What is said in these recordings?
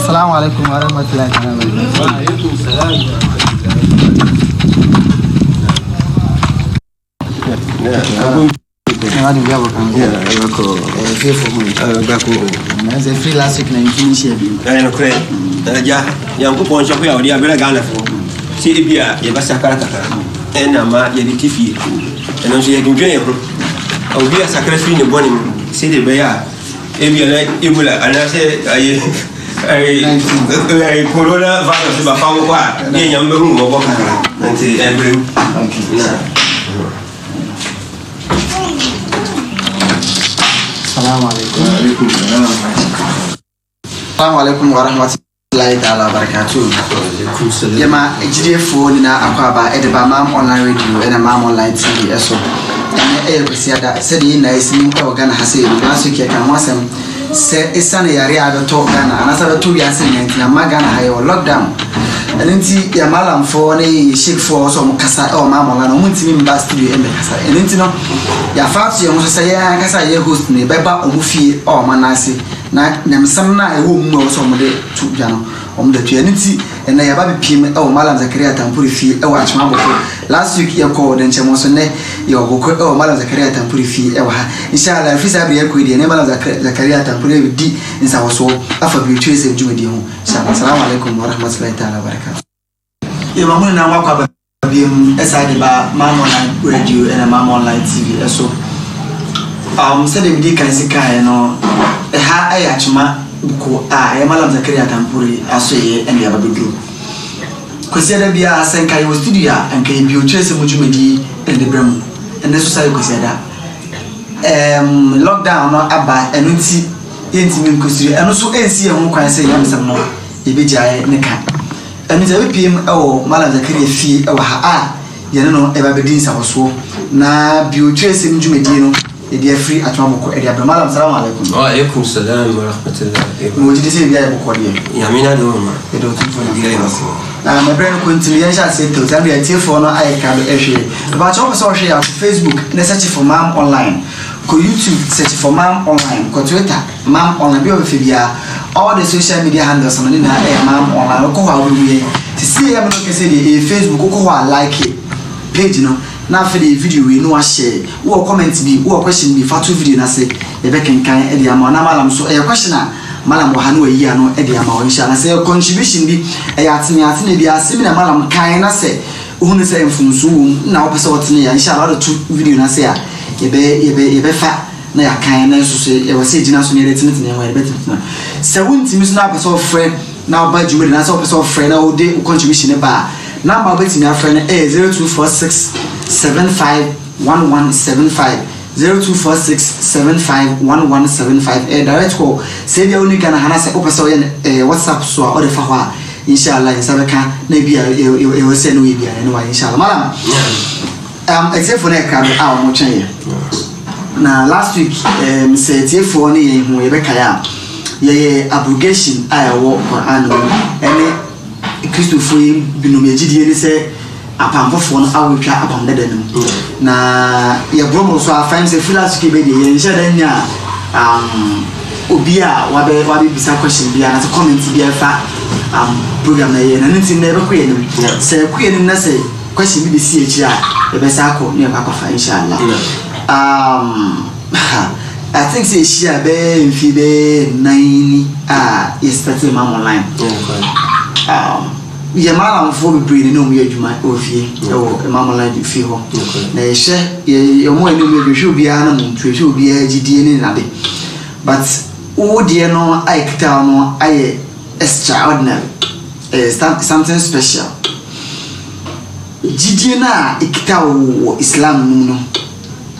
Assalamu alaikum wa rahmatullahi wa barakatuh. Wa alaikum salam. Free last week, and finish it. I know, Craig. Young couple of people are very gallant for. See the beer, you must have and a man, you TV. And also, you can drink. I'll be a sacrifice in the morning. See the bear. If you like Ebola, and I say, I corona virus about power. Yeah, young room of walk and say, every. Assalamu alaikum wa rahmatullahi ta'ala wa barakatuh. Yama ejide phone na akwaba edeba mam online radio and mam online TV eso. And kwesiada said yi na isimi ka Ghana ha say na so ke kan wasem se isane yare abeto Ghana anasa beto wiase na Ghana ha yo lockdown. And nti ya malam for na shake for so mo kasa o mam online no ntimi mba studio e me kasa. And nti no ya faatu ye mo say ya kasa ye host ne beba omufie o manase na nemsam na ewo mu so mo de tubia no om de tuaniti na ya ba be pim e o malam Zakaria Tampuri fi e wa chama boko last week ye call den chemo so ne ye boko e o malam Zakaria Tampuri fi e wa inshallah fi sabi ye ko de ne malam Zakaria Tampuri di insa waso afa bi twese jumadi ho inshallah. Assalamu alaikum wa rahmatullahi ta'ala wa barakatuh. Ye mamun na wa kwa biem esade ba mam online radio and mam online TV eso said we did can see kai no ha ayachma ko malam Zakaria Tampuri aso ye and ya babedu kwesiada bia asenka yo studio and kai bi o twese mujumedi and the brem and so say kwesiada lockdown no aba enunti yentimi nkusiri eno so ensi ye ho kwan say yamsam no ebejae ne ka eni ze bipim malam Zakaria fi e wa ha yene no e ba bedin sa woso na bi o twese mujumedi no e dia free atwamoko e dia malam. Assalamu alaikum. Wa alaikum salam wa rahmatullahi. Mo jide se bia e boko de yamina do ma e do tu fo di na me brand continue yan sha se to tan dia tifo no ai ka do ehwe ba cho so hwe ya Facebook na search for mam online, ko YouTube search for mam online, ko Twitter mam online, bi o fe bia all the social media handles on na mam online ko wa we ti see ya me no ke se di Facebook ko wa like page no na for the video we no share wo comment bi wo question bi fatu video na say e be kenkan e dia ma na malam so e question a malam wa hanu yi ano e dia ma inshallah say contribution bi e ya atene bi asemi na malam kan na say uhunu say mfunsu na wo pese wotene ya inshallah the two video na say a e be fa na ya kan na so say e wase gina so ne retene tene wa e be tene say wonti mi so na pese of friend na ba jumere na say pese of friend na wo de contribution ba number bet me friend 0246 751175 0246 751175 direct call say dia oni kana hana say opesa we WhatsApp so or the fa inshallah insabeka na bia e we say no we bia no inshallah malam except for na ka mo chen na last week say tiefo ni ye hu ye be kaya ye abrogation ayo Quran any Christopher binomejidie ni say apamfofo no awotwa apamdada no na ye bromo so afan say philosophy be dey ye nhyɛ dan nya obi a wabe bisa question bia na comment bia fa program na ye na ntin na be koye nim say koye nim na say question bi si echi a e be sa akọ ne ba fa inshallah. I think say share be mfi be 9 yesterday mam online ye malam fo be brain no me adwuma ofie mam online fi ho na ye hye ye mo ani me hwe obi a na mo hwe obi a gidie ni na de but o de no I kita no I extraordinary something special gidie na ikita wo Islam no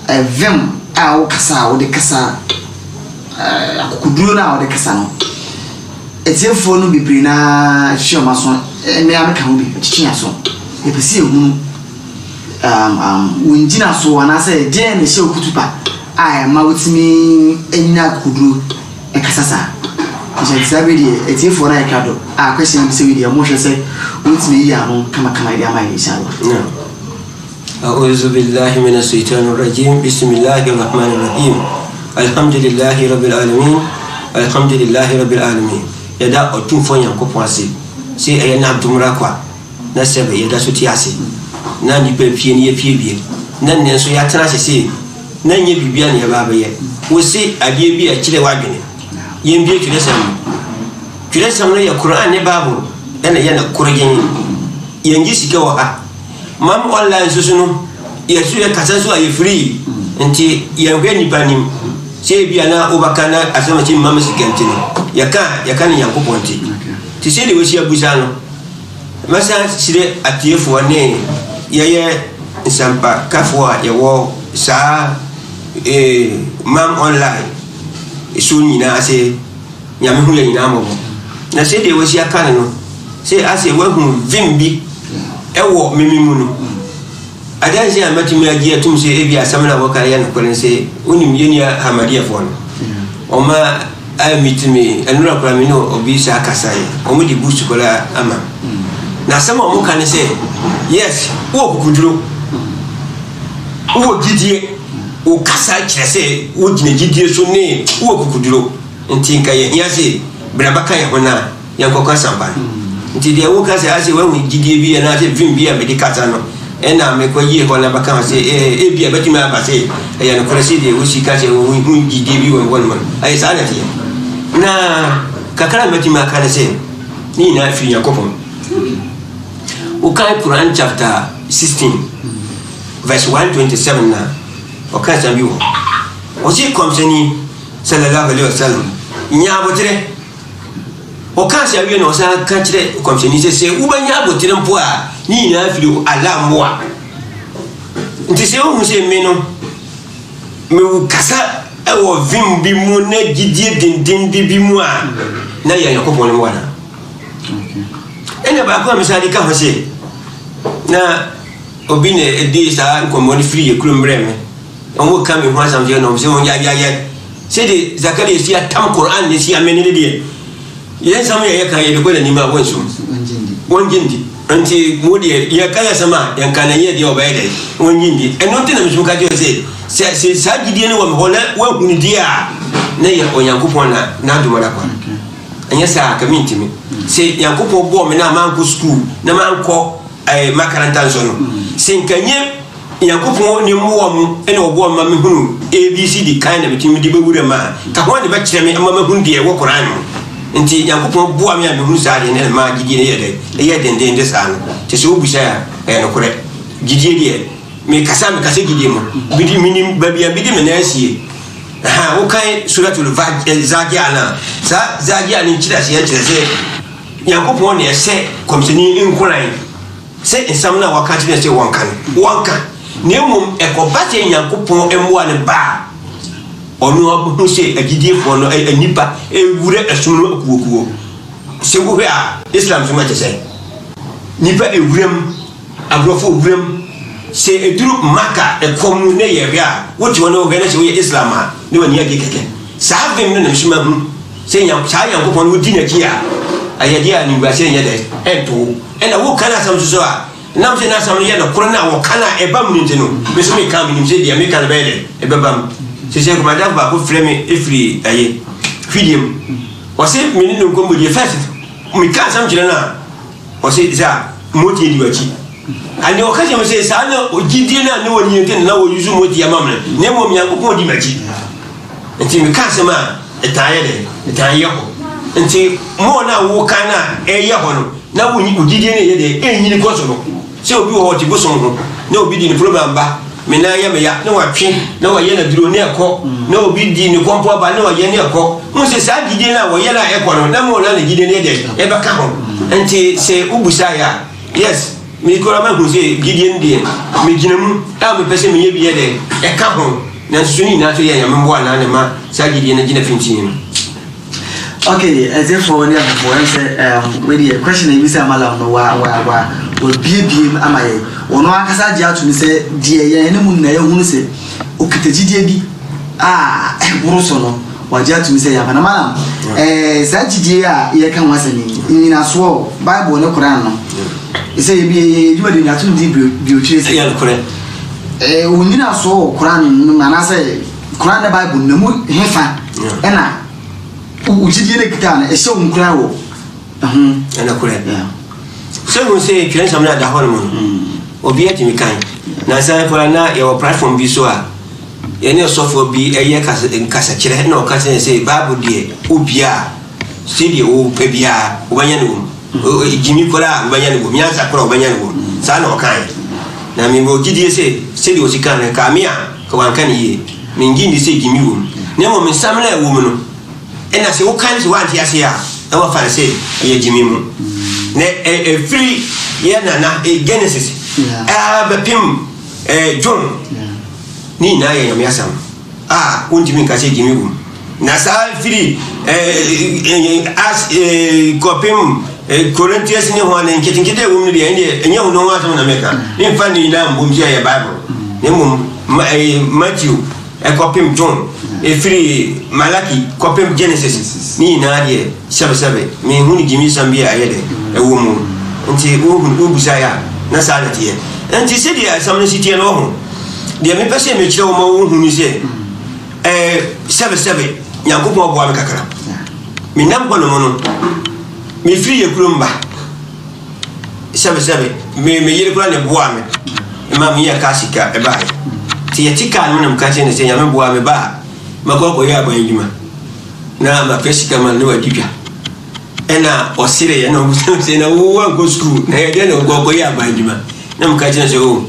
vem a o kasa o de kasa akuduro na o de kasa no etiefo no bibiri na hwema so me ameka ho bi chichinya so e pese ehunu wonjina so wana say je ne hye okutupa ai ma wotimi enya akuduro e kasa sa je sabe die etiefo na ekado question bi se wi die mo hwe say wotimi yi anu kama dia ma inshallah. أعوذ بالله من الشيطان الرجيم بسم الله الرحمن الرحيم الحمد لله رب العالمين الحمد لله رب العالمين yɛda ɔtumfoɔ nyankopɔn ase sɛ ɛyɛ nam tomra kwa na sɛ yɛda so te ase na nipa pie ne yɛpie bie na nnɛ nso yɛatena ase sɛ na nyɛ biribia ne yɛba abɛyɛ wo se adeɛ bi a kyerɛ w'adwene yɛmbie twerɛsɛm no yɛ Quran ne Bible ɛna yɛ na korogyen yɛngye sika wɔ ha mam online so no yɛso yɛ kasa so a yɛ free nti yɛnhwɛ nipa nim sɛ bia na wobaka na asɛm akyi mama sika nti no yɛka ne Nyankopɔn nti nti sɛ de wɔsi abusa no mɛsa sire atiefoɔ ne yɛyɛ nsampa kafoɔ a yɛwɔ saa mam online so nyinaa sɛ nyame hu yɛ nyinaa mmɔbɔ na sɛ de wɔsi aka ne no sɛ asɛ wahu vim bi ɛwɔ mimi mu no adanse a matumi agye atum sɛ ebi asɛm na wɔka yɛ nokɔre sɛ wonim yɛnia hamadiafoɔ no ɔma amitimi ɛnora kora me no obi sa akasaeɛ ɔmo de boost kɔla ama na asɛm a ɔmo ka ne sɛ yes wowɔ kukuduro wowɔ gyidie wo kasa kyerɛ sɛ wogyina gyidie so ne wowɔ kukuduro nti nka yɛhia sɛ berɛ bɛka yɛ ho no a yɛnkɔkɔ sampa no nti deɛ woka sɛ asɛ wahu gyidie bi anaasɛ vim bi a mede kasa no ɛna mekɔ yie hɔ na bɛka ho sɛ ebi a bɛtumi aba sɛ ɛyɛ nokorɛ sɛ deɛ wosi ka sɛ wohu gyidie bi wɔ hɔ no ayɛ saa na teɛ na kakra mɛtumi aka ne sɛ ne nyinaa firi Nyankopɔn wokae Quran chapter 16 verse 127 na ɔka sɛ bi wɔ ɔse kɔmsɛni sallallahu alaihi wasallam nya abotere ɔka sɛ awie na ɔsa ka kyerɛ kɔmsɛni sɛ wobɛnya abotere mpo a ne nyinaa firi ala mmoa nti sɛ wohu sɛ me no mewu kasa ɛwɔ vim bi mu na gyidie dendende bi mu a na yɛ Nyankopɔn no mmoa na ɛna baako a mesade ka ho sɛ na obi ne ɛde saa nkɔmmɔ no firi yɛ kurom mmerɛ me ɔmo ka me ho asam sɛ no sɛ wɔn yɛ sɛde Zakaria si atam Quran ne si amene ne deɛ yɛn sam yɛ ka yɛ de kɔ n'anim a wɔnsom wɔngyendi nti mo deɛ yɛ ka yɛ sam a yɛn ka na yɛ deɛ ɔbɛyɛ dɛ wɔngyendi ɛno nti na mesum ka kyerɛ sɛ saa gyidie no wɔ me hɔ na wɔahunu deɛ a na yɛ Onyankopɔn na adomada kwa ɛnyɛ saa ka mentimi sɛ Nyankopɔn bɔɔ me na mankɔ school na mankɔ makaranta nso no sɛ nkanyɛ Nyankopɔn ne mmoa mu ɛna ɔbɔɔ ma mehunu ABCD kan na metumi de bɛwura ma ka ho de bɛkyerɛ me ama mahunu deɛ ɛwɔ Koran no nti Nyankopɔn boa me a mehunu saa deɛ ne ma gyidie ne yɛ dendende saa no nti sɛ wobusa a ɛyɛ nokorɛ gyidie deɛ mekasa gyidie mu bidi minim baabi a bidi me na asie wokae suratul Zagia na saa Zagia ne nkyerɛ aseɛ kyerɛ sɛ Nyankopɔn ne ɛsɛ kɔmsɛni nkoran sɛ nsɛm no a waka kyerɛ sɛ wɔnka na mmom ɛkɔba sɛ Nyankopɔn mmoa ne baa ɔno ɔhu sɛ agyidiefoɔ no nipa ɛwura ɛsom no akuokuo sɛ wohwɛ a Islam so makyɛ sɛ nipa ɛwuram aborɔfo ɛwuram sɛ ɛduru Maka ɛkɔm no na yɛhwɛ a wote hɔ no wohwɛ no sɛ woyɛ Islam a ne wani agye kɛkɛ saa vim no nam soma hu sɛ saa Nyankopɔn no wodi n'akyi a ayɛdeɛ a nimguasɛ nyɛ dɛ ɛntoo ɛna woka no asɛm so a nam sɛ n'asɛm no yɛ no korɔ no a wɔka no a ɛba mu no nti no me so meka menim sɛ deɛ meka no bɛyɛ dɛ ɛbɛba mu sɛ sɛ kɔmadafo baako frɛ me ɛfiri hwidie mu ɔsɛ mene no nkɔmmɔ deɛ first meka asɛm kyerɛ no a ɔsɛ sɛ motie di wakyi ane ɔka kyerɛ me sɛ saa na gyidie no a ne wɔni nti na wɔyusu motie ama mene na mmom Nyankopɔn di m'akyi nti meka asɛm a ɛtaa yɛ dɛ ɛtaa yɛ hɔ nti mo na wo kan na ɛyɛ hɔ no na wo gyidie ne yɛ dɛ ɛnyini kɔ so no sɛ obi wɔ hɔ te bosom ho na obi di ne program ba me na yɛ me ya na watwe na wɔyɛ na duro ne ɛkɔ na obi di ne kɔmpo aba na wɔyɛ ne ɛkɔ mo sɛ saa gyidie no a wɔyɛ na ɛkɔ no na mo na ne gyidie ne yɛ dɛ ɛbɛka ho nti sɛ wobusa yɛ a yes me kora ma hu sɛ gyidie no deɛ megyina mu a mepɛ sɛ menyɛ bi yɛ dɛ ɛka ho nanso so ne nyinaa so yɛ Nyame mboa na ne ma saa gyidie no gyina fintin no. Okay, therefore, we the question is Amala no will be amaye. Ono akasa dia to say die ye ne mu na ye hunu se okitagidie bi buruso no wadia to say ya bana mala za gidie a ye kan wasani nyina so Bible ne Quran no e say bi you dey na to di bi o chire say ya Quran nyina so Quran no na say Quran the Bible na mu hefa ena ujidi ne kitana e so nkura wo ana kura so mo say twen sam na da ho no obi atimi kan na sai for na your platform bi so a ene sofo bi eye kasa kire na o kasa say bible die obia sidi o pebia o banya no jimi kola o banya no miansa kola o banya no sa na o kan na mi mo gidi say sidi o sikan ka mia ka wan kan yi mi ngindi say jimi wo ne mo mi samla wo mu no ena se o kan se wan ti ase a e wa fa say ye jimi mu ne free ye na Genesis bepim John ni na ye yam yasam unti min ka se jimi wo na sa free as kopim Corinthians ni ho na nkitikite wo mu de enye ho no wa na meka ni fa ni na mbom je ye Bible ni mum Matthew kopim John free Malaki kopim Genesis ni na de sabe me hu ni jimi sambia ayede wo mu nti wo busa ya na sa na tie nti se dia samne sitie no ho dia me pese me kire wo ma wo hu ni se sabe Yakobon bo am kakra me nam bono mono me free yekurumba sabe me yire kura ne bo am ma mi ya kasika e bai ti yetika no nam ka che ne se ya me bo am ba makoko ya ba yima na ma pesika man ne wadipia ena osire ya no se na wo go school na ya no go ya ba yima na mka che se o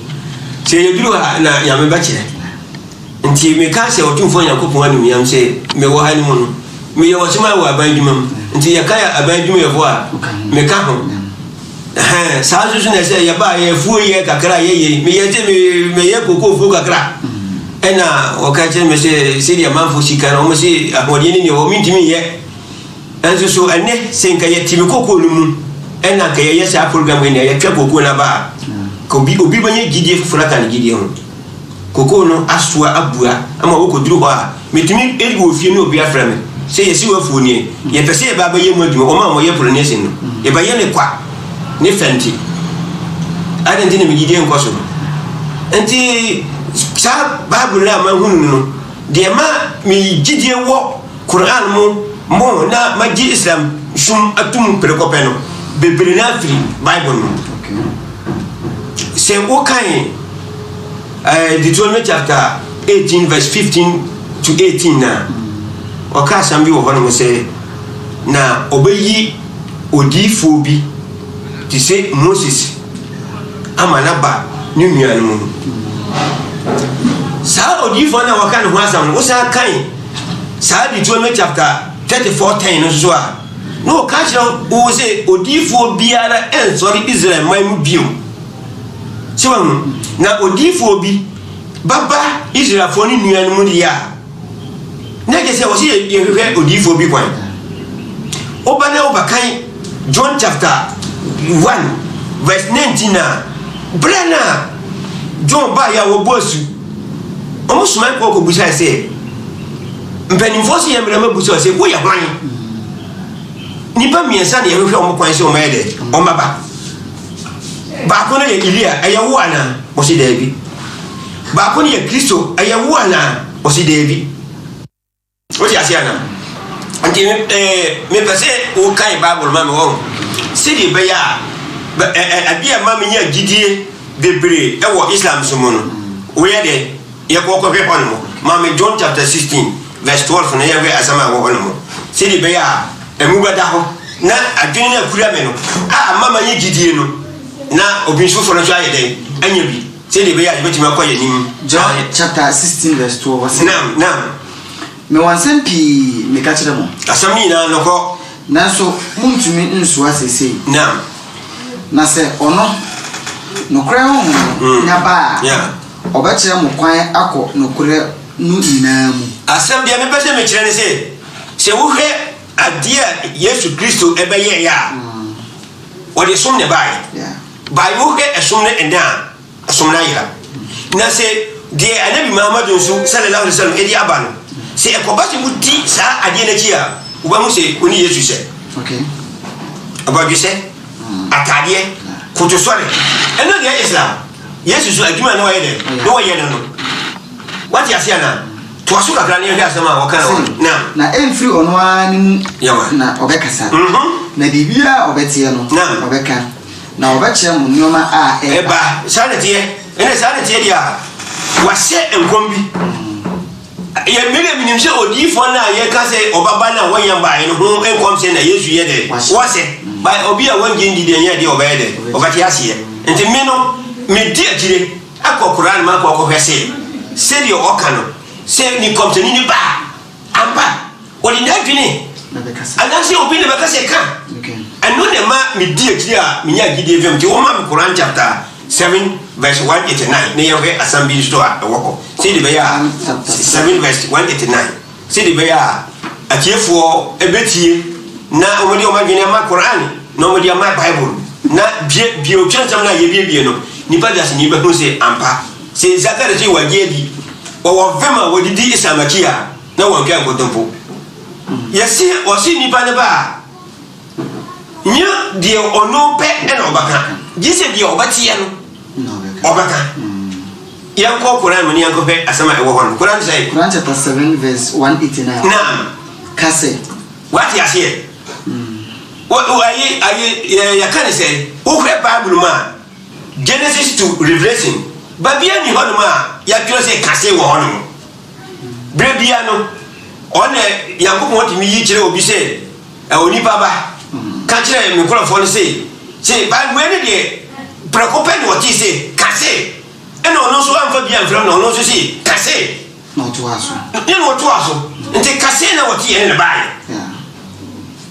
se yeduru na ya me ba che nti me ka se otumfo Yakobon anu yam se me wo hani mu no me ye wo sima wo abanjuma nti ya kaya abanjuma ye vo a me ka ho sa su na se ya ba ye fu ye kakra ye me ye te me ye koko fu kakra ena o ka che me se dia manfo sika no me se abodi ni o mintimi ye enso so ene se nka ye timi koko no mu ena ka ye sa program ni ye twa koko na ba ko bi obi banye gidie fufura kan gidie ho koko no asua abua ama wo koduru ho a metumi ego fie no obi afra me se yesi wo fu ni ye pese e ba ba ye mu adwuma o ma mo ye pronation no e ba ye ne kwa ne fenti adenti ne gidie nkoso enti sa bible na ma hunu no de ma mi gidie wo Quran mo na magi Islam sum atum prekope no bebre na free bible no se wo kan Deuteronomy chapter 18 verse 15 to 18 na oka sambi wo hono se na obeyi odifo bi ti se Moses amana ba ni nuanu mu sa odifo na waka no ho asam wo sa kan sa Deuteronomy chapter 34:10 no so a no ka chiro wo se odifo biara ensori Israel mai mu bio siwan na odifo bi baba Israel fo ni nuanu mu dia na ke se wo se ye hwehwe odifo bi kwan obana obakan John chapter 1 verse 19 na brana John ba ya wo bosu omo suma ko busa se mpanimfo se yemre ma busa se wo ya hwan nipa miensa na ye hwehwe omo kwan se o mede o maba ba ko na ye Elia ayawo ana o se David ba ko ni ye Kristo ayawo ana o se David o ti asiana anti me pese o kai Bible ma me wo se di be ya abia ma me nya gidie bebre e wo Islam so mo no o ye de ye ko ko pe pon mo ma me John chapter 16 verse 12 na ye we asama wo no mo se di be ya emu beda ho na adwene na kura me no mama nya gidie no na obi so for no so ayede anya bi se di be ya betima akoye nim John chapter 16 verse 12 na me wansan pi me ka kire mo asam ni na no ko na so muntumi nso asese na se ono no kra ho nya ba oba kire mo kwan akọ no kra nu ina mu asam dia me pese me kire ne se wo hwe adia Yesu Kristo ebe ye ya o de som ne bai bai wo hwe esom ne enda esom na yira na se de anabi Muhammad sallallahu alaihi wasallam edi abano se ekobati muti sa adie na kia uba mu se oni Yesu se okay abagi se atadie koto sore eno de Islam Yesu so adwuma na waye de no waye no what you say na to aso kakra ne hwɛ asɛm a wɔka na emfiri ono ani na obekasa na bibia obetie no obeka na obekyerɛ mu nneoma a eba sanete ene sanete dia wase enkom bi ye mele minim se odifo na ye ka se obaba na wonyam bae no ho enkom se na Yesu ye de wase by obi a wangi ndi de ye de obaye de obati ase enti me no me di agire akokora na makọ hwese se de okano se ni komteni ni ba amba woni na adwene ana se obi ne beka se ka anu ne ma me di agire a me nya gide evem ti o ma me Quran chapter 7 verse 189 ne yɛhwɛ assembly store a ɛwɔkɔ se de bɛyɛ 7 verse 189 se de bɛyɛ a atiefoɔ ɛbɛtie na ɔmɔde ɔmadwene ama Quran na ɔmɔde ama Bible na bie otwere nsɛm na yɛbiebie no nipa das ni bɛhu sɛ ampa se zakare se wagye di wɔwɔ vema wɔdidi isamakia na wɔntwa nkotompo yɛse ɔse nipa ne ba nya deɛ ɔno pɛ ɛna ɔbaka gye deɛ ɔbɛteɛ no ɔbaka yɛnkɔ Quran mu ne yɛnkɔpɛ asɛm a ɛwɔ hɔ no Quran sɛ Quran chapter 7 verse 189 na kase wate aseɛ aye yɛka ne sɛ wohwɛ Bible mu a Genesis to Revelation babia ni hɔ nom a yɛatwerɛ sɛ kase wɔ hɔ nom berɛ bia no ɔne Yankopɔn tumi yi kyerɛ obi sɛ onipa ba ka kyerɛ me nkurɔfoɔ no sɛ Bible ne deɛ prɛko pɛ ne wɔte sɛ kase ɛna ɔno nso amfa bia mfrɛ no ɔno nso sɛ kase na ɔtoa so ne no ɔtoa so nti kase na wɔte yɛ ne baeɛ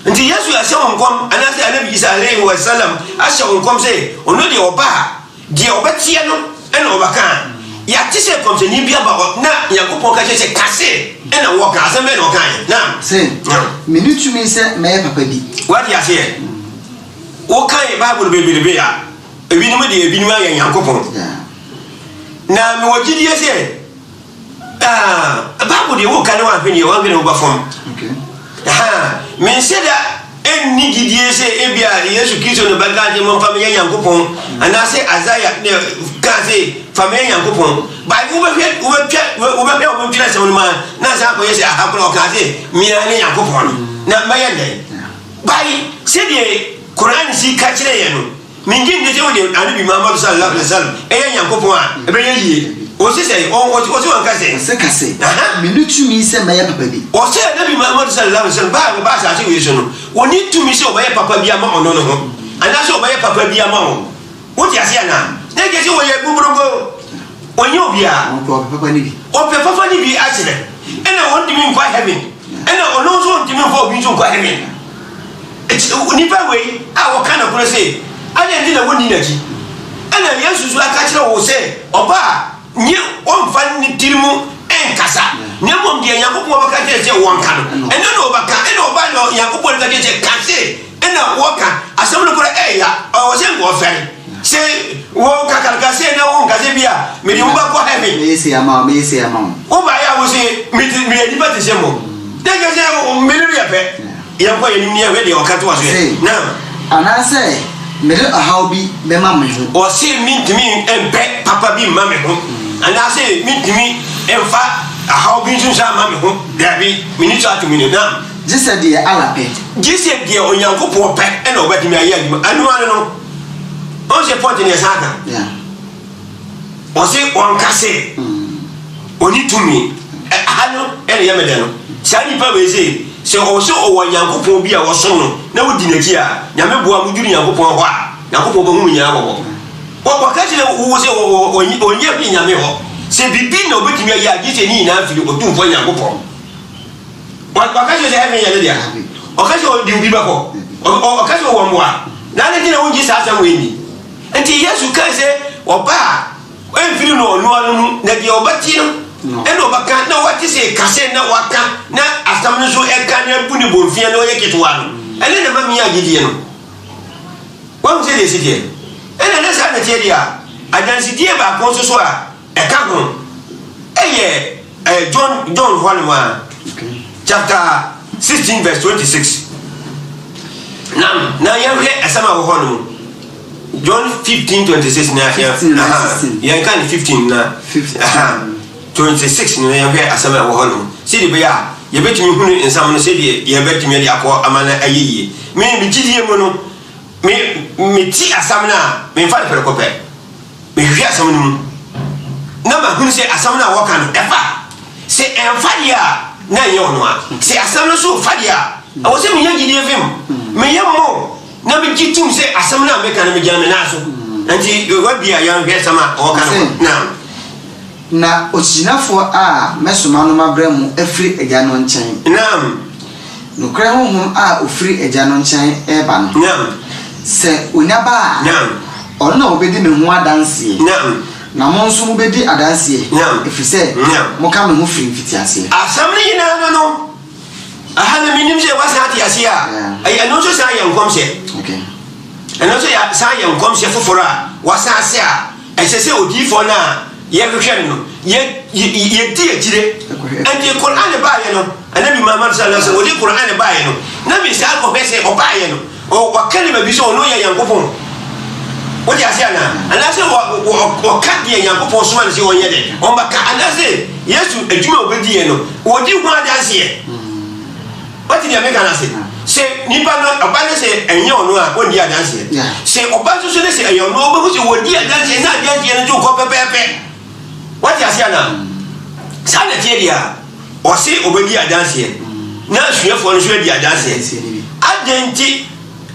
nti Yesu ahyɛ wo nkɔm anaasɛ Anabi Isa alayhi wa sallam ahyɛ wo nkɔm sɛ ɔno deɛ ɔba a deɛ ɔbɛteɛ no ɛna ɔbɛka yɛate sɛ kɔmsɛni bi aba na Nyankopɔn ka kyerɛ sɛ kase ɛna wɔka asɛm bɛ na ɔkaeɛ na sɛ mene tumi sɛ mɛyɛ papa bi wade aseɛ wokae Bible bebrebe a ebinom de ebinom ayɛ Nyankopɔn na mewɔ gyidie sɛ Bible deɛ woka ne wahwɛ neɛ wanhwɛ ne wobɛfam menhyɛ da ɛnni gyidie sɛ ebia Yesu Kristo no bɛka sɛ momfa meyɛ Nyankopɔn anaasɛ Isaiah ne ka sɛ fa meyɛ Nyankopɔn wobɛhwɛ wobɛtwerɛ sɛm no ma na sɛ akɔyɛ sɛ ahakora ɔka sɛ mea ne Nyankopɔn no na mɛyɛ dɛn bae sɛdeɛ Quran si ka kyerɛ yɛ no mingin de wode Anabi Muhammad sallallahu alaihi wasallam ɛyɛ Nyankopɔn a ɛbɛyɛ yie ɔsi sɛ ɔsi wɔn kase sɛ kase mene tumi sɛ mɛyɛ papa bi ɔsi Anabi Muhammad sallallahu alaihi wasallam ba asase wei so no wɔni tumi sɛ ɔbɛyɛ papa bi ama ɔno no ho anaasɛ ɔbɛyɛ papa bi ama wo wote ase ana na gye sɛ wɔyɛ bubrogo ɔnyɛ obi a ɔpɛ papa ne bi akyerɛ ɛna wɔntumi nkɔ heaven ɛna ɔno nso ntumi nkɔ obi nso nkɔ heaven nipa wei a wɔka na korɔ sɛ ana ndi na woni n'akyi ana Yesu so aka kyerɛ wo sɛ ɔba nye ɔmfa ne tirimu ɛnkasa ne mmom deɛ Nyankopɔn bɛka kyerɛ sɛ wɔnka no ɛno na ɔbɛka ɛna ɔba no Nyankopɔn ka kyerɛ sɛ kase ɛna wɔka asɛm no korɔ ɛyɛ ɔwɔ sɛ nkɔɔfɛre sɛ wɔn kakaraka sɛ na wɔn nkasɛ bi a mede wo bɛkɔ heaven meyɛsi ama wo wobaeɛ a wo sɛ meyɛ nipa te sɛ mmɔ na kyɛ sɛ mmere no yɛpɛ yɛnkɔ yɛnim ne yɛhwɛ deɛ ɔka to wa so yɛ na anaasɛ mede ahaw bi bɛma me ho ɔse mentumi ɛmpɛ papa bi mma me ho anaasɛ mentumi ɛmfa ahaw bi nso nsa ama me ho daabi meni so ato me no na gye sɛ deɛ ala pɛ gye sɛ deɛ Onyankopɔn pɛ ɛna ɔbɛtumi ayɛ adwuma anoa no ɔnsɛ pɔnte ne ɛsa aka ɔse ɔnkase ɔni tumi aha no ɛne yɛ medɛ no saa nipa wei sɛ ɔsɛ ɔwɔ Nyankopɔn bi a wɔsom no na wodi n'akyi a Nyame boa mo duru Nyankopɔn hɔ a Nyankopɔn bɛhu nyinaa wɔ hɔ wɔka kyerɛ wo sɛ ɔnyɛ bi Nyame hɔ sɛ bibi na ɔbɛtumi ayɛ a gye sɛ ne nyinaa firi ɔtumfoɔ Nyankopɔn wɔka kyerɛ sɛ heaven yɛ ne deɛ ɔka kyerɛ ɔde obi bɛkɔ ɔka kyerɛ ɔwɔ mmoa na ne gyina wogye saa asɛm wei ni nti Yesu ka sɛ ɔba a ɛmfiri no ɔnoa no mu na deɛ ɔbɛte no ɛna ɔbɛka na wɔte sɛ kase na waka na asɛm no so ɛka na abu ne bɔmfia na ɔyɛ ketewa no ɛne na ma meyɛ agyedie no wahu sɛ deɛ ɛsideɛ ɛna ne saa nateɛ deɛ a adansedie baako nso so a ɛka ho ɛyɛ John hɔ no mu a chapter 16 verse 26 na yɛhwɛ asɛm a wɔ hɔ no mu John 15:26 na yɛnka ne 15 na 26 no yɛhwɛ asɛm a ɛwɔ hɔ no sɛde bɛyɛ a yɛbɛtumi hunu nsɛm no sɛdeɛ yɛbɛtumi de akɔ amana ayɛ yie me gyidie mu no meti asɛm no a memfa ne pɛrɛ kɔpɛ mehwehwɛ asɛm no mu na mahunu sɛ asɛm no a wɔka no ɛfa sɛ ɛmfa deɛ a na ɛnyɛ ɔno a sɛ asɛm no so fa deɛ a ɛwɔ sɛ meyɛ gyidie fem meyɛ mmɔ na megye tom sɛ asɛm no a meka no megyina me naa so nti wabia yɛnhwɛ asɛm a wɔka no na okyinafoɔ a mɛsoma no mabrɛ mu afiri agya no nkyɛn nokora honhom a ofiri agya no nkyɛn ɛba no sɛ onyaba a ɔno na wobɛdi me ho adanseɛ na mo nso mobɛdi adanseɛ ɛfiri sɛ moka me ho firi mfitiaseɛ asɛm no nyinaa no aha na menim sɛ woasa ate aseɛ a ɛno nso saa yɛ nkɔmhyɛ ɛno nso saa yɛ nkɔmhyɛ foforɔ a wasa ase a ɛsɛ sɛ odiyifoɔ no a yɛhwehwɛ no yɛdi akyire ɛnti Qur'an baayɛ no Anabi Muhammad sallallahu alaihi wasallam odi Qur'an baayɛ no na me saa kɔhwɛ sɛ ɔbaayɛ no wɔka ne baabi sɛ ɔno yɛ Nyankopɔn wodi ase ana anaasɛ wɔka deɛ Nyankopɔn soma no sɛ wɔnyɛ dɛ ɔmbaka anaasɛ Yesu adwuma a wɔbɛdiɛ no wɔdi ho adanseɛ wɔte deɛ meka no ase sɛ nipa no ɔba no sɛ ɛnyɛ ɔno a wɔndi adanseɛ sɛ ɔba nso so ne sɛ ɛyɛ ɔno ɔbɛhu sɛ wɔdi adanseɛ na adanseɛ no nso kɔ pɛpɛɛpɛ wɔte ase ana saa na teɛ deɛ a ɔse ɔbɛdi adanseɛ na asuafoɔ no nso adi adanseɛ adɛn nti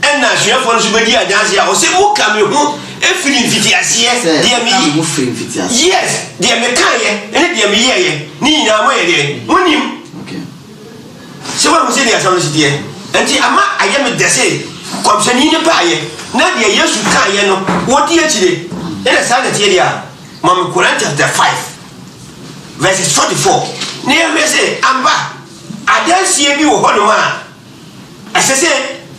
ɛna asuafoɔ no nso bɛdi adanseɛ a ɔse woka me ho ɛfiri mfitiaseɛ deɛ meyɛ yes deɛ mekaeɛ ɛne deɛ meyɛeɛ ne nyinaa moyɛ deɛ monim sɛ woahu sɛ deɛ asɛm no siteɛ nti ama ayɛ me dɛ sɛ kɔmhyɛni ne baayɛ na deɛ Yesu kaeɛ no wɔdi akyire ɛna saa na teɛ deɛ a Mama Quran chapter 5 verses 44 ne yɛhwɛ sɛ amba adanseɛ bi wɔ hɔ nom a ɛsɛ sɛ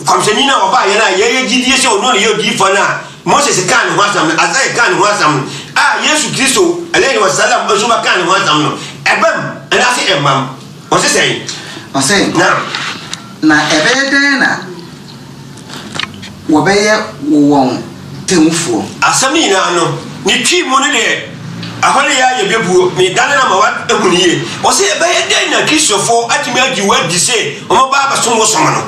kɔmhyɛni no a wɔbaayɛ no a yɛyɛ gyidie sɛ ɔno ne yɛ odiyifoɔ no a Moses ka ne ho asɛm no Isaiah ka ne ho asɛm no a Yesu Kristo alayhi wa sallam nso ba ka ne ho asɛm no ɛbam ɛnaase ɛmmam ɔse sɛn ɔse na ɛbɛyɛ dɛn na wɔbɛyɛ wɔn temufoɔ asɛm no nyinaa no ne twi mu no deɛ ahɔne yɛ ayɛ bɛbuo ne dane no ma wahu ne yie ɔse ɛbɛyɛ dɛn na kristofoɔ atumi agye wadi sɛ ɔmɔba abɛsom wo som no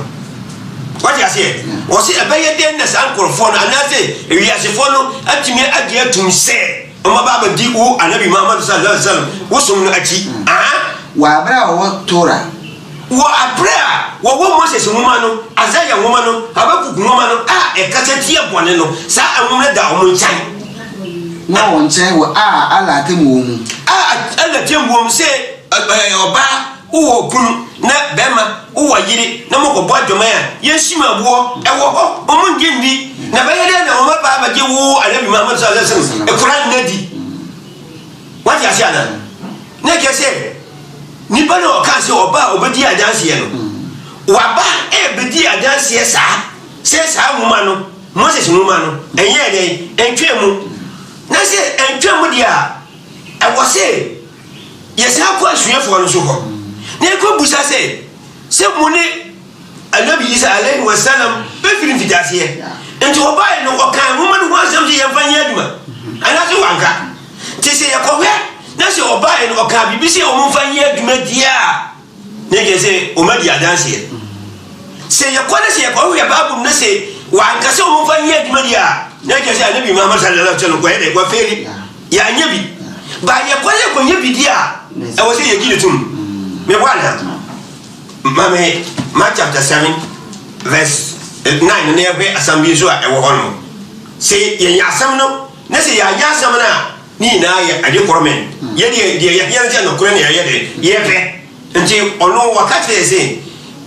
wate aseɛ ɔse ɛbɛyɛ dɛn na saa nkurɔfoɔ no anaasɛ ewiasefoɔ no atumi agye atum sɛ ɔmɔba abɛdi wo Anabi Muhammad sallallahu alaihi wasallam wo som no akyi wɔ abrɛ a wɔwɔ Torah wɔ abrɛ a wɔwɔ Moses nwoma no Isaiah nwoma no Habakuk nwoma no a ɛkasa tie bɔne no saa nwoma no da ɔmo nkyɛn na wɔn nkyɛn wɔ a ala atem wɔ mu ala atem wɔ mu sɛ ɔbaa wowɔ kunu na bɛrima wowɔ yere na mokɔbɔ adwama a yɛnsim aboɔ ɛwɔ hɔ ɔmo ngye ndi na bɛyɛ dɛ na ɔma baa bagye wo Anabi Muhammad sallallahu alaihi wasallam ɛkora nna di wate ase ana na kyɛ sɛ nipa na ɔka sɛ ɔba a ɔbɛdi adanseɛ no waba ɛbɛdi adanseɛ saa sɛ saa nwoma no Moses nwoma no ɛnyɛ dɛ ɛntwɛ mu na sɛ ɛntwɛ mu deɛ a ɛwɔ sɛ yɛsaa kɔ asuafoɔ no so hɔ na ɛkɔ busa sɛ mo ne Anabi Isa alayhi wa sallam bɛfiri mfitiaseɛ nti ɔbaeɛ no ɔka nwoma no ho asɛm sɛ yɛmfa nyɛ adwuma anaasɛ wanka nti sɛ yɛkɔhwɛ na sɛ ɔbaeɛ no ɔka biribi sɛ ɔmomfa nyɛ adwuma deɛ a na ɛkyɛ sɛ ɔmadi adanseɛ sɛ yɛkɔ ne sɛ yɛkɔhwɛ Bible no sɛ wanka sɛ ɔmomfa nyɛ adwuma deɛ a na ɛkyɛ sɛ Anabi Muhammad sallallahu alaihi wasallam kɔyɛ dɛ wɔfɛri yɛanyɛ bi ba yɛkɔ sɛ kɔnyɛ bi deɛ a ɛwɔ sɛ yɛgyi ne tom mebɔ ana mame Mark chapter 7 verse 9 na yɛhwɛ asɛm bi nso a ɛwɔ hɔ no sɛ yɛnyɛ asɛm no na sɛ yɛanyɛ asɛm no a ne nyinaa yɛ ade kɔrɔmɛn yɛdeɛ yɛyɛ sɛ nokorɛ ne yɛyɛ dɛ yɛpɛ nti ɔno wɔka kyerɛ sɛ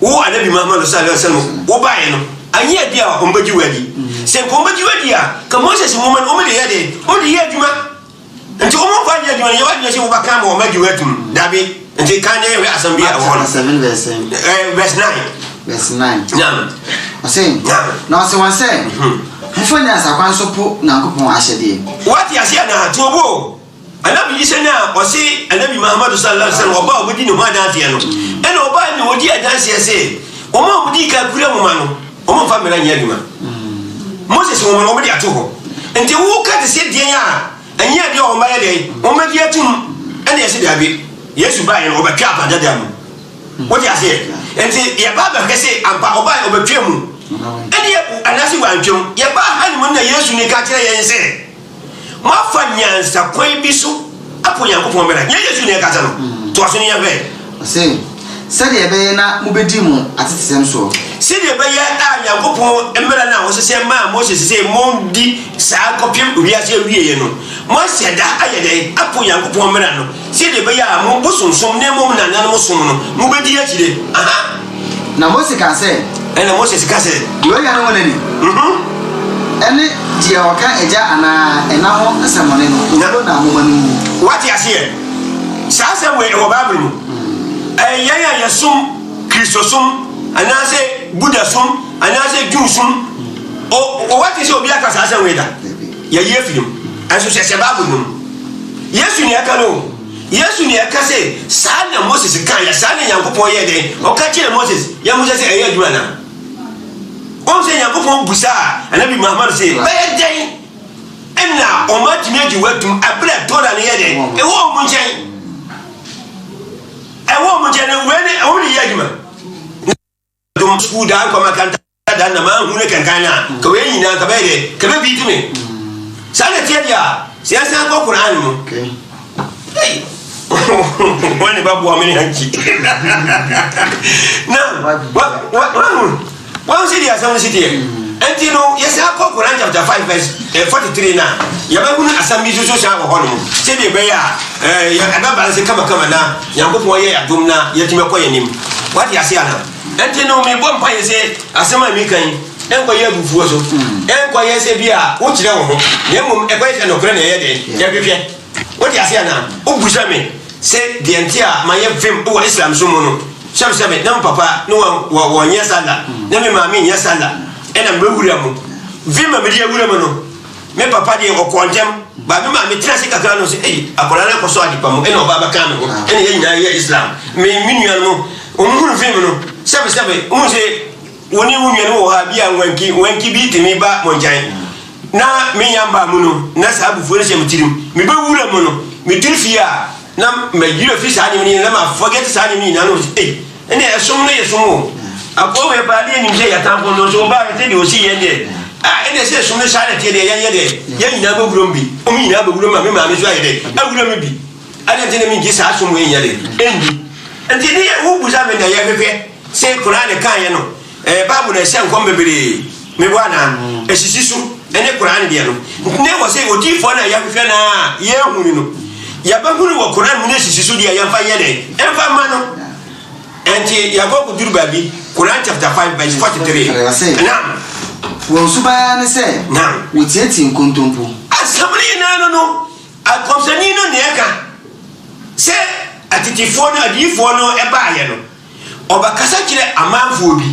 wo Anabi Muhammad sallallahu alaihi wasallam wobaeɛ no anyɛ adi a ɔmbɛgye wadi sɛ nka ɔmbɛgye wadi a ka Moses nwoma no ɔmde yɛ dɛ ɔmde yɛ adwuma nti ɔmɔmfa nyɛ adwuma no yɛwadwuma sɛ wobɛka ma ɔmagye watum dabi nti ka ne yɛhwɛ asɛm bi a ɛwɔ no 7 verse 9 ɔse na ɔse wɔn sɛ mfa nyansakwan so po Nyankopɔn ahyɛdeɛ wate aseɛ na tobo Anabi Isa na ɔse Anabi Muhammad sallallahu alaihi wasallam ɔba a ɔbɛdi ne ho adanseɛ no ɛna ɔba ne wɔdi adanseɛ sɛ ɔma a ɔmde ka kura nwoma no ɔma mfa mmara nyɛ adwuma Moses nwoma no ɔmde ato hɔ nti wo ka te sɛ deɛn a ɛnyɛ deɛ ɔmbayɛ dɛ ɔmadi atum ɛna yɛsi dabi yesu baa yɛn ɔbɛtwa apadada mu wɔde aseɛ nti yɛba bɛhwɛ sɛ ampa ɔbaa ɔbɛtwa mu ɛne yɛ anase wantwam yɛba ha ne mu na yesu ne ka kyerɛ yɛn sɛ moafa nyansa kwan bi so apo nyankopɔn bɛda nyɛ yesu ne ɛkasa no toa so ne yɛhwɛ sɛdeɛ ɛbɛyɛ na mobɛdi mu atetesɛm soɔ sɛdeɛ ɛbɛyɛ a nyankopɔn mmerɛ no a wɔsesɛ maa mose sɛ mondi saa kɔpem wiase awieɛ no moahyɛ da ayɛ dɛn apo nyankopɔn mmerɛ no sɛdeɛ ɛbɛyɛ a mobosomsom ne mmom nananom som no mobɛdi akyire na mose ka sɛ ɛna mose sika sɛ deɛ ɔyɛ no wɔnani ɛne deɛ ɔka agya anaa ɛna ho nsɛmmɔne no ɔno na moma no mu wate aseɛ saa sɛ wɔ bible mu yɛn a yɛsom kristosom anaasɛ budasom anaasɛ juusom wɔwate sɛ obi aka saa sɛ wei da yɛyɛ afirim ɛnso hyɛ bible no mu yesu ne ɛka no yesu ne ɛka sɛ saa na moses ka yɛ saa na nyankopɔn yɛ dɛn ɔka kyerɛ moses yɛ mo sɛ ɛyɛ adwuma na ɔn sɛ nyankopɔn busa a anabi muhammad sɛ bɛyɛ dɛn ɛna ɔma tumi agye watum aberɛ tora ne yɛ dɛn ɛwɔ ɔmo nkyɛn ɛwɔ mo jene wene ɛwɔ ne yɛ adwuma dum school da kwa makanta da na ma hu ne kankan na ka we nyina ka bɛ de ka bɛ bi tumi sa na tie dia siasa ko Quran mu hey wani babu wa mini hanki na wa si dia sa si tie enti no yesa ko Quran chapter 5 verse 43 na yaba hu asam bi so sha ho no se de be ya ya ada balance kama na yankopon ye adom na yetime ko yanim what ya se ana enti no me bom pa ye se asama mi kan enko ye bufuo so enko ye se bia wo kire wo ho na mum e ko ye no kure na ye de ya hwehwe what ya se ana obusa me se de enti a ma ye vim wo Islam so mu no shabshabe na papa no wo nya sala na me ma me nya sala ena mbewura mu vima me dia wura mu no me papa de okontem ba me ma me trase kakra no se akola na koso adipa mu ena oba baka me ho ena ye nyina ye Islam me minua no omhuru vim no shabshabe o se woni wunua no wo ha bia wanki bi timi ba monjan na me yamba mu no na sa bufuo ne se mtirim me bewura mu no me dirfia na me yiro fi sa ni na ma forget sa ni na no ena esom ne yesom apo we ba de ni je ya tampo no so ba te de o si ye de ene se som ne sa de te de ye de ye nyina ba gurom bi o mi nyina ba gurom ma me ma me so aye de agurom bi ade te ne mi ji sa som we ye de endi enti ni wo buza me na ye fefe se Quran kan ye no babu na se nkom bebere me bua na esisisu ene Quran de no ne wo se odi fo na ye fefe na ye hunu no ya ba hunu wo Quran mu ne esisisu de ya fa ye de enfa ma no enti ya go kudur babi Quran chapter 5 verse 43 naam wo subaya ne se naam wo tieti nkontompo asabri na no akomsani no ne eka se atitifo no adifo no eba aye no obakasa kire amanfo bi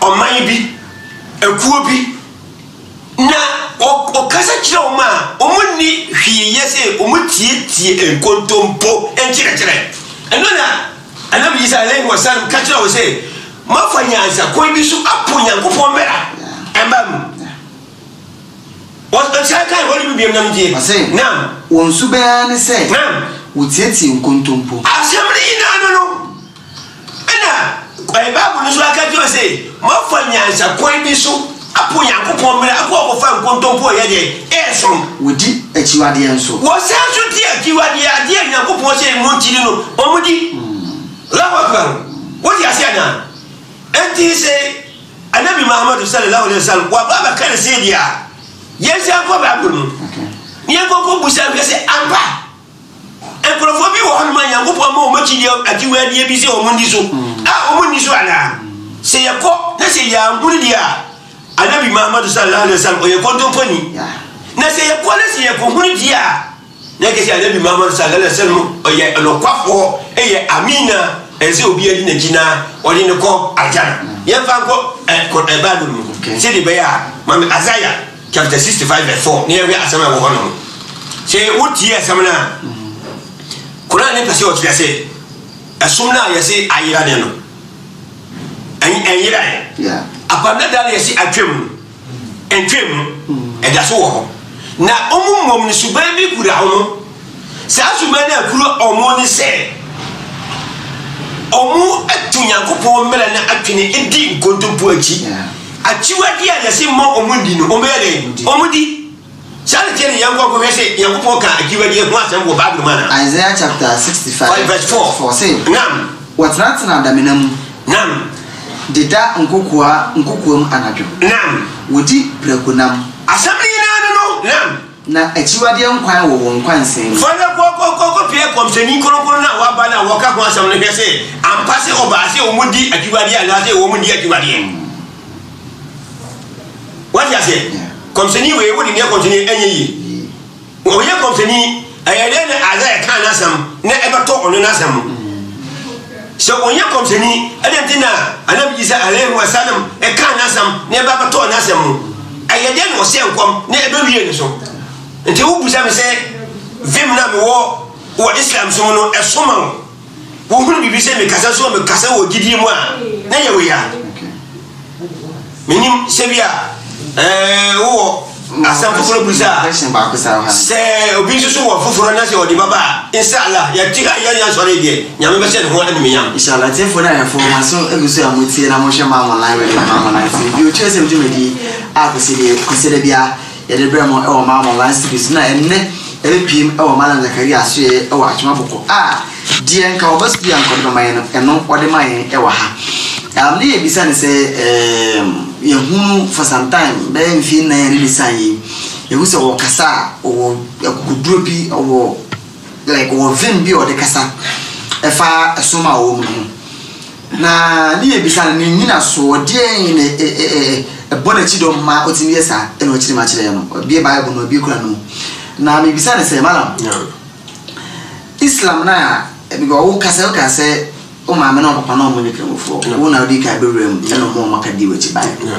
oman bi ekuo bi na okasa kire oma omuni hwiye se omutietie nkontompo enkire kire eno na anabi Isa alayhi wasallam ka kire wo se mafa nyansa ko bi so apo nyankopon mera embam was the kai woni bi biam namje nam won subaya ne se nam wo tieti nkontompo asemri na no ena babu no so aka kire se mafa nyansa ko bi so apo nyankopon mera akọ fa nkontompo ye de esom wodi achiwade enso wo se so ti achiwade ade nyankopon se mo tiri no omudi Allahu akbar wodi asiana enti se anabi Muhammad sallallahu alaihi wasallam wa baba kan se dia yesa ko ba bulu ni ko busa se ampa enkrofo bi wo hanu nyankopon ma o machi dia akiwa dia bi se o mundi so o mundi so ana se yako na se ya nguri dia anabi Muhammad sallallahu alaihi wasallam o ye ko tomponi na se yako na se yako nguri dia na ke se anabi Muhammad sallallahu alaihi wasallam o ye no kwafo ye amina eze obi adi na gina odi ne ko ajana ye fa ko bible mu se de be ya mama Isaiah chapter 65 verse 4 ne we asama wo hono se wuti asama na Quran ne pese o tire se asumna ye se ayira ne no ayira yeah apanda da ye se atwem e da so wo ho na omumom ne suban bi kura ho Sasumana kuro omo ne se omo atunyankopon mera na atwene edi nkontompo achi achiwadi a yase mo omo di no omo yele omo di sale tiene yango ko wese yankopon ka achiwadi ho asem go Bible mana Isaiah chapter 65 verse 4 say nam watratna damenam nam deda nkokuam anadwo nam wodi prekunam assembly na no nam na achiwade nkwan wo nkwansen fana ko pie komseni kono na wa ba na wo ka ho asem no hwese ampase obase omudi achiwade ana se omudi achiwade what you say komseni we wodi ne komseni enyeyi wo ye komseni ayele na azaya kan asem na ebeto ono na asem so onye komseni adentina anabi isa alayhi wasallam e kan asem na ebeto na asem ayede no se enkom na ebewie ne so nti wo busa me se vim na me wo Islam so no esoma wo hunu bibi se me kasa so me kasa wo gidi mu a na ye wo ya minim se bia wo asam foforo busa se obi so wo foforo na se odi baba inshallah ya tiga ya sore die nyame be se ho ani me yam inshallah tefo na ya forma so egusu amutie na mo hwe ma online we ma online so bi o chese mtumedi akosede bia yede bremo e o ma online series na enne epim e o Malam Zakaria so e o atuma boko die nka obas bia nko de mayen no eno ode mayen e wa ha ne ebisa ne se ye hunu for some time be mfi na yere sai ye hu se o kasa o akuduro bi o like o vim bi o de kasa e fa asoma o mu na ne ebisa ne nyina so de ne bona chi do ma otimi yesa e no chiri ma chire no bi Bible no bi kura no na me bisa ne se Malam Islam na bi go kasa o ma me no papa no mo ne kremofo wo na odi ka bewrem e no mo maka di wachi Bible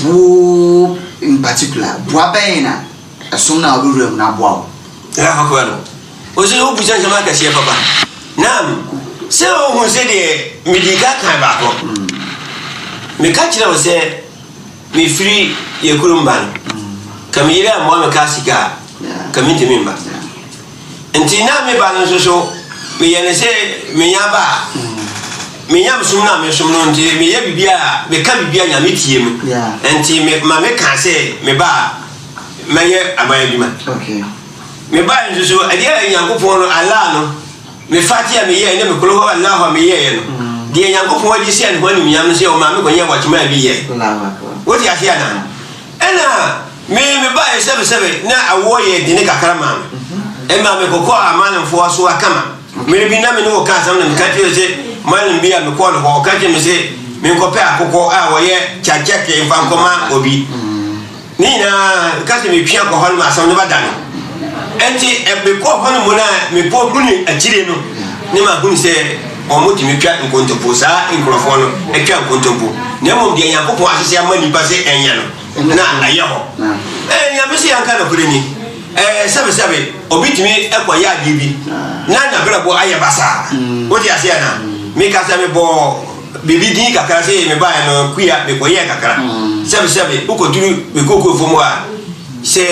wo in particular boa bena asom na bewrem na boa ya hakwano o se o buja jama ka sie papa nam se o ho se de midika kan ba ko me ka kire o se me free ye kurumban kamira mo me kasika kaminti mimba entina me ba no so me yene se me yaba me yam sumna me sumno nti me ye bibia me ka bibia nya me tie mu enti me ma me ka se me ba me ye abaya bima okay me ba nso so adia Nyankopon no Allah no me fatia me ye ne me kolo Allah me ye no de Nyankopon wadi se an hwani nyam se o ma me konye wachuma bi ye what you hear now ena me ba ye sebe na awo ye de ne kakara ma e ma me kokko amanan fo aso akama me bi na me no ka sam na me ka tie se malam bia me ko no ka je me se me ko pe akoko a wo ye chacheke mfa nkoma obi ni na ka se me pia ko hol ma sam no badano enti e be ko hono mo na me po huni agire no ni ma huni se o mo ti me pia nkontopo sa nkrofo no e pia nkontopo na mo de Nyankopon asese amani pa se enya no na aye ho ya me se yanka na kure ni sebe obi ti me e kwa ya bibi na bra bo aye basa o ti ase na me ka se me bo bibi din kakara se me ba no kuya me ko ye kakara sebe ukoduru me koko fomu a se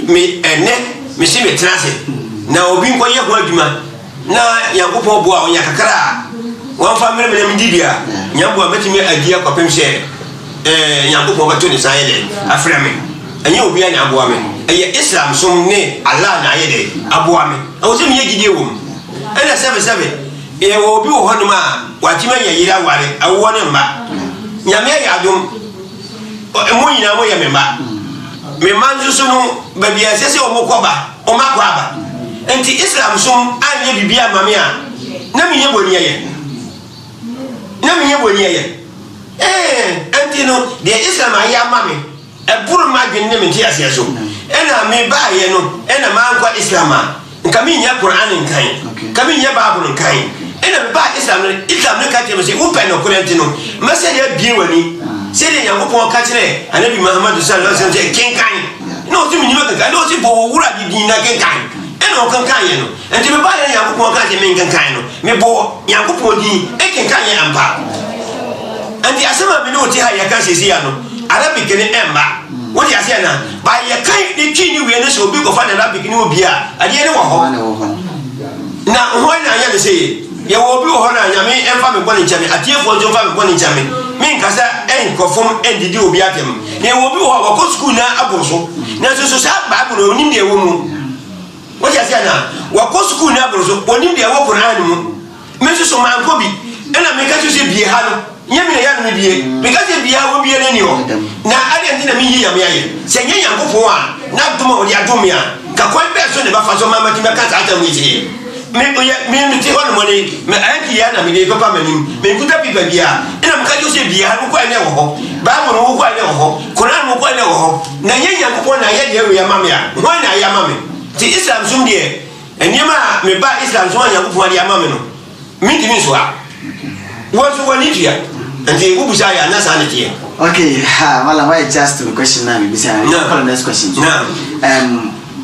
me ene me se me trase na obi nko ye ho adwuma na Nyankopon bo a onya kakara wan fa mere me dibia nyambo a betimi agia kwapem se Nyankopon ba to ni sai de afra me anya obi a na aboa me eye Islam som ne Allah na ye de aboa me o se me ye gidie wo ena sebe e wo bi wo hono ma watima nya yira ware awo ne mba nyame ya adum mo nyina mo ye me mba nzu so no ba bia sese o mo koba o ma kwa ba enti Islam som anye bibia mame a na me ye boni ye enti no de Islam ayi amame e buru ma gwen ne me ti ase so ena me ba ye no ena ma nkwa Islam a nka me nya Quran nkan ka me nya Bible nkan ena me ba Islam ne ka teme se wo pe no kurenti no ma se de bie wani se de Nyankopon ka kire Anabi Muhammad sallallahu alaihi wasallam kenkan no ti me nyima kan no ti bo wura di din na kenkan ena o kankan ye no enti me ba ye Nyankopon ka te me kenkan no me bo Nyankopon di e kenkan ye ampa enti asema me no ti ha ya ka sesi ya no Arabic ni emba what you say na ba ye kan ni twini we ne so bi ko fa na Arabic ni obi a ade ne wo ho na why na ya say ye wo bi ho na nyame emfa me boni chame atiefo njo fa me boni chame me nkasa enkofom endidi obi atem na wo bi ho wa ko school na aboroso na so sa bible onim de wo mu wo ja sia na wa ko school na aboroso onim de wo Quran mu me so man ko bi ena me ka so bie ha no nyame na ya no bie me ka se bie ha wo bie na ni ho na ade nti na me yi yame aye se nya yankofo a na duma odi adum ya ka kwan be so ne ba fa so mama ti me ka ta atam yi me ti hono moni me anki ya na me de papa manim me kuta pipa bia ina mka jo se bia no kwa ne wo ho ba mo no kwa ne wo ho Quran mo kwa ne wo ho na yenya ko na ye de ya mame ya ho na ya mame ti Islam sum de enima me ba Islam sum anya ko ya mame no me ti mi so a wo so wani tia nti wo busa ya na sa ne tie. Okay, mala why just the question now me bisa the next question.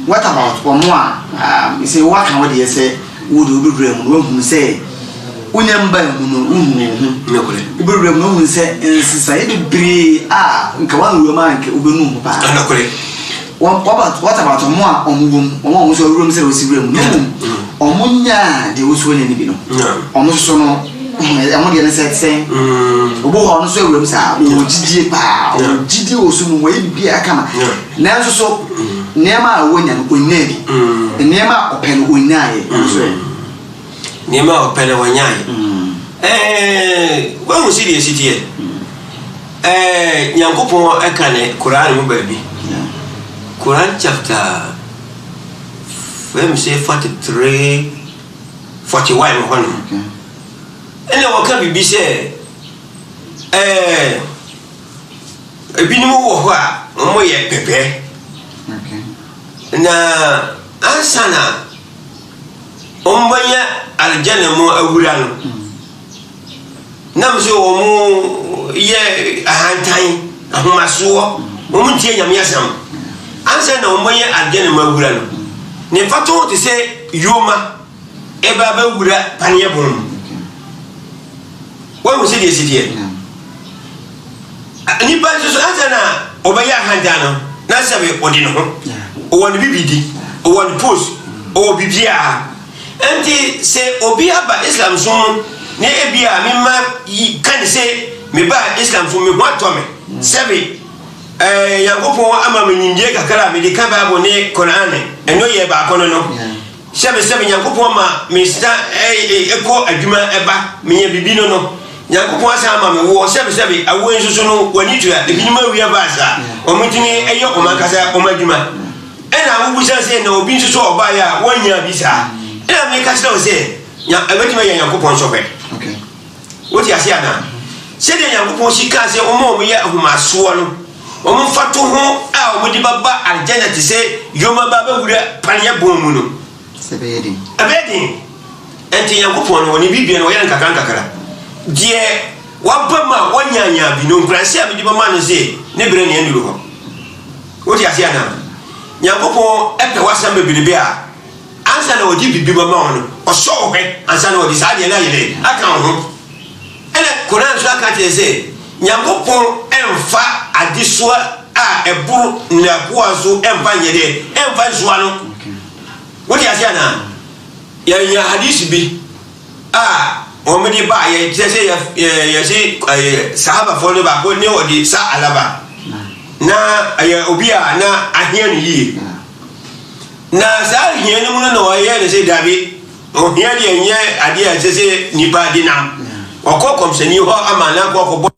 What about Omwa? You say what can what you say would do say unyamba mu no ibere mu say nsisa e bebre nka wan roma nke ubenu pa anakore what about Omwa omwo so room say osi room no omunya de woso ne ni bi no omo so no amo de say obo ho no so room sa o gidie pa o gidie osu mu we bi aka ma na nso so nema awonya no onya bi nema open onyaye so nema open onyaye wa mu sidi esitie Nyankopon ekane Quran mu baby Quran chapter let me say 43 41 hono ene waka bibi se ebinimu wo ho a mo ye pepe na ansana ombanya aljanna mo awura no nam so wo mu ye ahantan ahomaso wo mu tie nyame asam ansana ombanya aljanna mo awura no ne fato te se yoma eba ba awura panye bom wo mu se de sitie ni ba so ansana obaya ahantan no na sabe odino ho won bibidi won post o bibia enti se obi aba Islam so ne ebia me ma kan se me ba Islam so me ho atome sebe Yankopon ama me nyindie kakara me de ka Bible ne Quran eno ye ba kono no sebe Yankopon ma me sta eko adwuma eba me bibi no Yankopon asa ama me wo sebe awo nsusu no wani tua ebi ma wi aba sa o mutini eyo o makasa o madwuma ena wo busa se na obi nso so oba ya wanya bisa ena me ka se se ya ebeti me Yankopon so pe okay woti asia na se de Yankopon sika se o mo ye ahumaso no o mo fato ho a o mo di baba aljanna ti se yoma baba wura panya bomu no se be yedi abedi enti Yankopon no woni bibie no ye nkakara die wabama wanyanya bi no nkranse a me di baba no se ne bere ne anduro ho woti asia na Yankopon epe wasam bebiribe a ansa na odi bibi ba ma no oso hwe ansa na odi saade na yele aka ho ene Quran so aka te se Yankopon emfa adisoa a eburu na ko aso emfa nyede emfa nsoa no wodi asia na ya hadisi bi o me di ba ye se ya se sahaba fo ne ba ko ne odi sa alaba na obi a na ahia ni yi na sa ahia ni mu na o ye ne se dabi o hia de nye ade a se nipa di na o ko komseni ho ama na ko